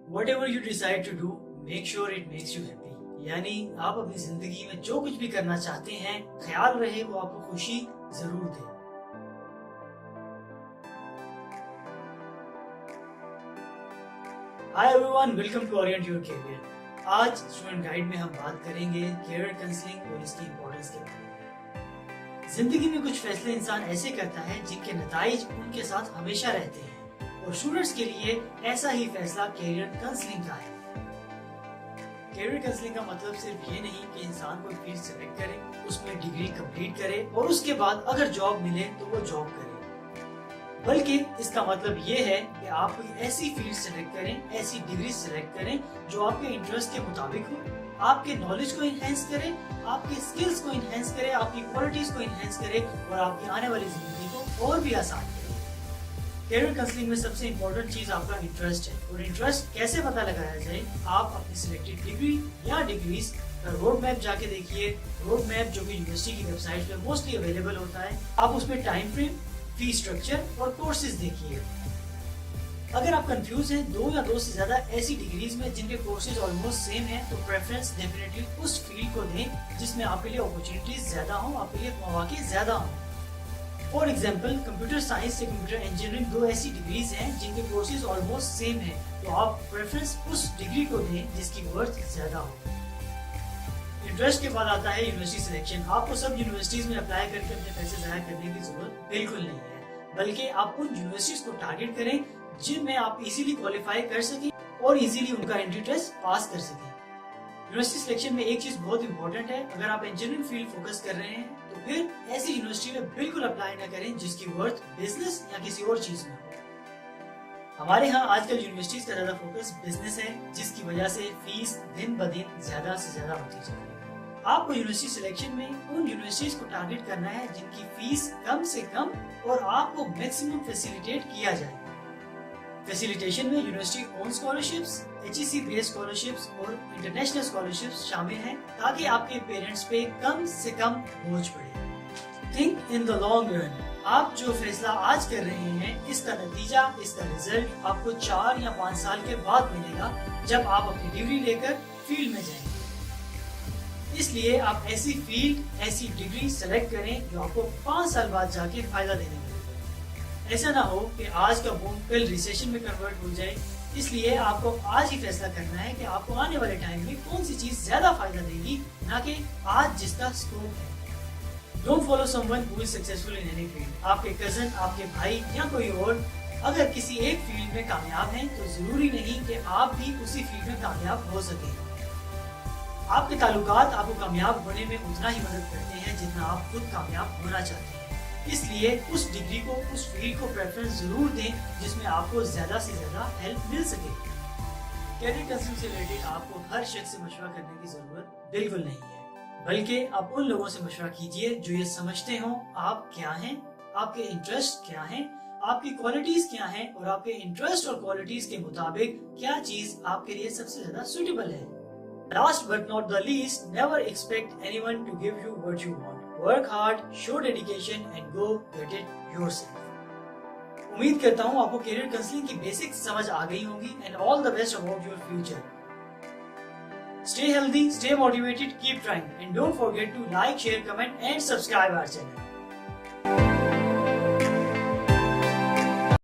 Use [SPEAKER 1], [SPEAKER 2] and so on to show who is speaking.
[SPEAKER 1] Whatever you decide to do, make sure it makes you happy. یعنی آپ اپنی زندگی میں جو کچھ بھی کرنا چاہتے ہیں خیال رہے وہ آپ کو خوشی ضرور دے. Hi everyone, welcome to Orient Your Career. آج اسٹوڈنٹ گائیڈ میں ہم بات کریں گے کیریئر کاؤنسلنگ اور اس کی امپورٹنس کے بارے میں. زندگی میں کچھ فیصلے انسان ایسے کرتا ہے جن کے نتائج ان کے ساتھ ہمیشہ رہتے ہیں اور اسٹوڈنٹس کے لیے ایسا ہی فیصلہ کیریئر کاؤنسلنگ کا ہے. کیریئر کاؤنسلنگ کا مطلب صرف یہ نہیں کہ انسان کوئی فیلڈ سلیکٹ کرے, اس میں ڈگری کمپلیٹ کرے اور اس کے بعد اگر جاب ملے تو وہ جاب کرے, بلکہ اس کا مطلب یہ ہے کہ آپ کوئی ایسی فیلڈ سلیکٹ کریں, ایسی ڈگری سلیکٹ کریں جو آپ کے انٹرسٹ کے مطابق ہو, آپ کے نالج کو انہینس کرے, آپ کے اسکلز کو انہینس کرے, آپ کی کوالٹیز کو انہینس کرے اور آپ کی آنے والی زندگی کو اور بھی آسان کرے. کیریئر کاؤنسلنگ میں سب سے امپورٹنٹ چیز آپ کا انٹرسٹ ہے, اور انٹرسٹ کیسے پتہ لگایا جائے. آپ اپنی سلیکٹڈ ڈگری یا ڈگریز کا روڈ میپ جا کے دیکھیے. روڈ میپ جو کہ یونیورسٹی کی ویب سائٹ پہ موسٹلی اویلیبل ہوتا ہے, آپ اس میں ٹائم فریم, فی اسٹرکچر اور کورسز دیکھیے. اگر آپ کنفیوز ہیں دو یا دو سے زیادہ ایسی ڈگریز میں جن کے کورسز آلموسٹ سیم ہیں, تو پریفرنس ڈیفینیٹلی اس فیلڈ کو دیں جس میں آپ کے لیے اپرچونیٹیز زیادہ ہوں, آپ کے لیے مواقع زیادہ ہوں. فار ایگزامپل کمپیوٹر سائنس سے کمپیوٹر انجینئرنگ دو ایسی ڈگریز ہیں جن کے کورسز آلموسٹ سیم ہیں, تو آپ پریفرنس اس ڈگری کو دیں جس کی ورتھ زیادہ ہو. انٹرسٹ کے بعد آتا ہے یونیورسٹی سلیکشن. آپ کو سب یونیورسٹیز میں اپلائی کر کے اپنے پیسے ضائع کرنے کی ضرورت بالکل نہیں ہے, بلکہ آپ ان یونیورسٹیز کو ٹارگیٹ کریں جن میں آپ ایزیلی کوالیفائی کر سکیں اور ایزیلی ان کا انٹری ٹیسٹ پاس کر سکیں. یونیورسٹی سلیکشن میں ایک چیز بہت امپورٹنٹ ہے, اگر آپ انجینئرنگ فیلڈ فوکس کر رہے ہیں تو پھر ایسی یونیورسٹی میں بالکل اپلائی نہ کریں جس کی ورتھ بزنس یا کسی اور چیز میں ہو. ہمارے ہاں آج کل یونیورسٹیز کا زیادہ فوکس بزنس ہے, جس کی وجہ سے فیس دن بدن زیادہ سے زیادہ ہوتی جا رہی ہے. آپ کو یونیورسٹی سلیکشن میں ان یونیورسٹیز کو ٹارگیٹ کرنا ہے جن کی فیس کم سے کم اور آپ کو میکسیمم فیسیلیٹیٹ کیا جائے. فیسیلیٹیشن میں یونیورسٹی اون اسکالرشپس, HEC بیس اسکالرشپس اور انٹرنیشنل اسکالرشپس شامل ہیں تاکہ آپ کے پیرنٹس پہ کم سے کم بوجھ پڑے. Think in the long run. آپ جو فیصلہ آج کر رہے ہیں اس کا نتیجہ, اس کا ریزلٹ آپ کو 4 یا 5 سال کے بعد ملے گا جب آپ اپنی ڈگری لے کر فیلڈ میں جائیں گے. اس لیے آپ ایسی فیلڈ, ایسی ڈگری سلیکٹ کریں جو آپ کو 5 سال بعد جا کے فائدہ دینے لگے. ایسا نہ ہو کہ آج کا بوم کل ریسیشن میں کنورٹ ہو جائے. اس لیے آپ کو آج ہی فیصلہ کرنا ہے کہ آپ کو آنے والے ٹائم میں کون سی چیز زیادہ فائدہ دے گی, نہ کہ آج جس کا اسکوپ ہے. Don't follow some one who is successful in any field. آپ کے کزن, آپ کے بھائی یا کوئی اور اگر کسی ایک فیلڈ میں کامیاب ہیں تو ضروری نہیں کہ آپ بھی اسی فیلڈ میں کامیاب ہو سکیں. آپ کے تعلقات آپ کو کامیاب ہونے میں اتنا ہی مدد کرتے ہیں جتنا آپ خود کامیاب ہونا چاہتے ہیں. اس لیے اس ڈگری کو, اس فیلڈ کو پریفرنس ضرور دیں جس میں آپ کو زیادہ سے زیادہ ہیلپ مل سکے. کیریئر کاؤنسلنگ سے ریلیٹڈ آپ کو ہر شخص سے مشورہ کرنے کی ضرورت بالکل نہیں ہے, بلکہ آپ ان لوگوں سے مشورہ کیجئے جو یہ سمجھتے ہوں آپ کیا ہیں, آپ کے انٹرسٹ کیا ہیں, آپ کی کوالٹیز کیا ہیں اور آپ کے انٹرسٹ اور کوالٹیز کے مطابق کیا چیز آپ کے لیے سب سے زیادہ سوٹیبل ہے. Last but not the least, never expect anyone to give you what you want. Work hard, show dedication and go get it yourself. امید کرتا ہوں آپ کو کیریئر کاؤنسلنگ کی بیسکس سمجھ آ گئی ہوں گی. And all the best about your future. Stay healthy, stay motivated, keep trying and don't forget to like, share, comment and subscribe our channel.